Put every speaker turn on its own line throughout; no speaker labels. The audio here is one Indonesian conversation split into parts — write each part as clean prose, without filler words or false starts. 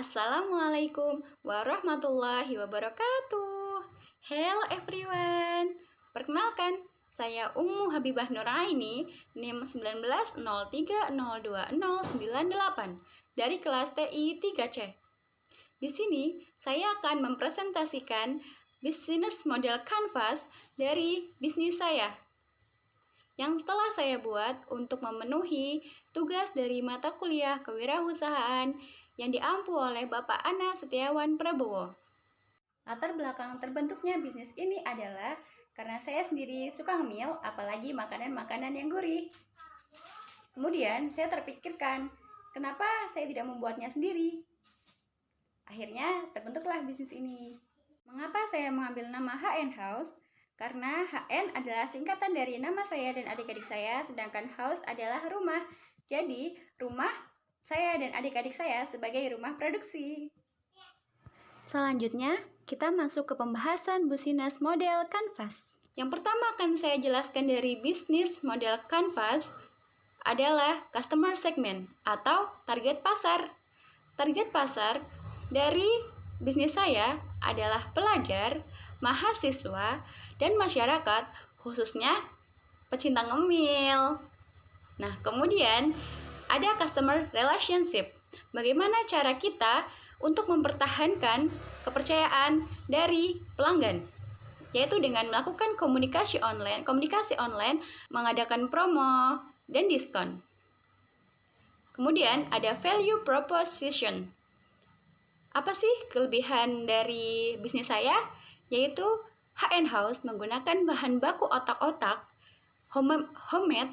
Assalamualaikum warahmatullahi wabarakatuh. Hello everyone. Perkenalkan, saya Ummu Habibah Nuraini, NIM 1903020098 dari kelas TI 3C. Di sini saya akan mempresentasikan bisnis model Canvas dari bisnis saya yang setelah saya buat untuk memenuhi tugas dari mata kuliah kewirausahaan yang diampu oleh Bapak Ana Setiawan Prabowo. Latar belakang terbentuknya bisnis ini adalah karena saya sendiri suka ngemil, apalagi makanan-makanan yang gurih. Kemudian saya terpikirkan, kenapa saya tidak membuatnya sendiri? Akhirnya terbentuklah bisnis ini. Mengapa saya mengambil nama HN House? Karena HN adalah singkatan dari nama saya dan adik-adik saya, sedangkan house adalah rumah. Jadi, rumah saya dan adik-adik saya sebagai rumah produksi. Selanjutnya, kita masuk ke pembahasan bisnis model Canvas. Yang pertama akan saya jelaskan dari bisnis model Canvas adalah customer segment atau target pasar. Target pasar dari bisnis saya adalah pelajar, mahasiswa, dan masyarakat, khususnya pecinta ngemil. Nah, kemudian ada customer relationship. Bagaimana cara kita untuk mempertahankan kepercayaan dari pelanggan? Yaitu dengan melakukan komunikasi online, mengadakan promo dan diskon. Kemudian ada value proposition. Apa sih kelebihan dari bisnis saya? Yaitu HN House menggunakan bahan baku otak-otak homemade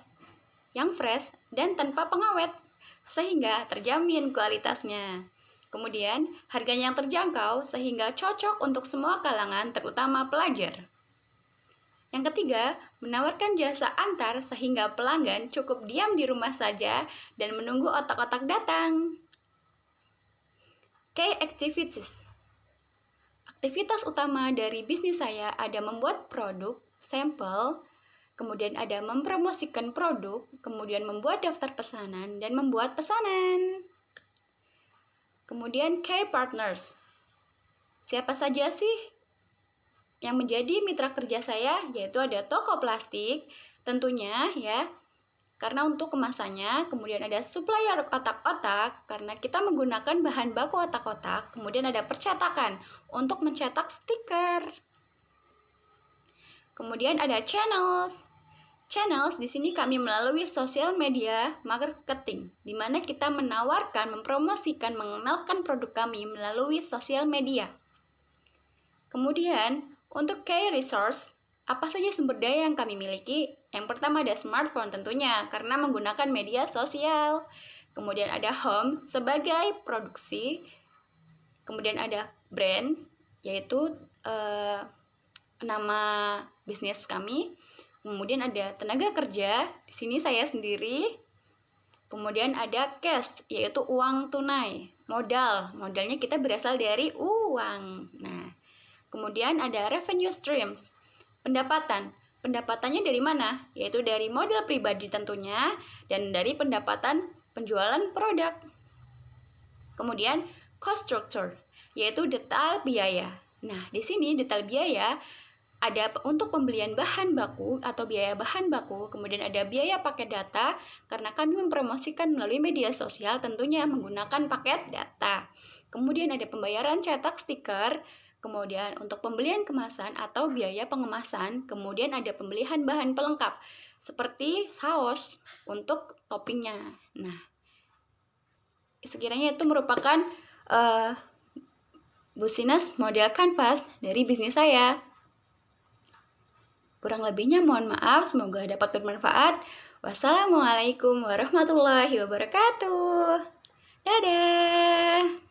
yang fresh dan tanpa pengawet, sehingga terjamin kualitasnya. Kemudian, harganya yang terjangkau sehingga cocok untuk semua kalangan, terutama pelajar. Yang ketiga, menawarkan jasa antar sehingga pelanggan cukup diam di rumah saja dan menunggu otak-otak datang. Key activities. Aktivitas utama dari bisnis saya ada membuat produk, sampel, kemudian ada mempromosikan produk, kemudian membuat daftar pesanan, dan membuat pesanan. Kemudian key partners. Siapa saja sih yang menjadi mitra kerja saya? Yaitu ada toko plastik, tentunya ya, karena untuk kemasannya. Kemudian ada supplier otak-otak, karena kita menggunakan bahan baku otak-otak. Kemudian ada percetakan untuk mencetak stiker. Kemudian ada channels. Channels di sini kami melalui sosial media marketing, di mana kita menawarkan, mempromosikan, mengenalkan produk kami melalui sosial media. Kemudian untuk key resource, apa saja sumber daya yang kami miliki? Yang pertama ada smartphone tentunya, karena menggunakan media sosial. Kemudian ada home sebagai produksi. Kemudian ada brand, yaitu nama bisnis kami. Kemudian ada tenaga kerja, di sini saya sendiri. Kemudian ada cash, yaitu uang tunai, modalnya kita berasal dari uang. Nah, kemudian ada revenue streams, pendapatannya dari mana? Yaitu dari modal pribadi tentunya, dan dari pendapatan penjualan produk. Kemudian cost structure, yaitu detail biaya. Nah, di sini detail biaya ada untuk pembelian bahan baku atau biaya bahan baku, kemudian ada biaya paket data, karena kami mempromosikan melalui media sosial tentunya menggunakan paket data. Kemudian ada pembayaran cetak stiker, kemudian untuk pembelian kemasan atau biaya pengemasan, kemudian ada pembelian bahan pelengkap, seperti saus untuk toppingnya. Nah, sekiranya itu merupakan bisnis model Canvas dari bisnis saya. Kurang lebihnya mohon maaf, semoga dapat bermanfaat. Wassalamualaikum warahmatullahi wabarakatuh. Dadah.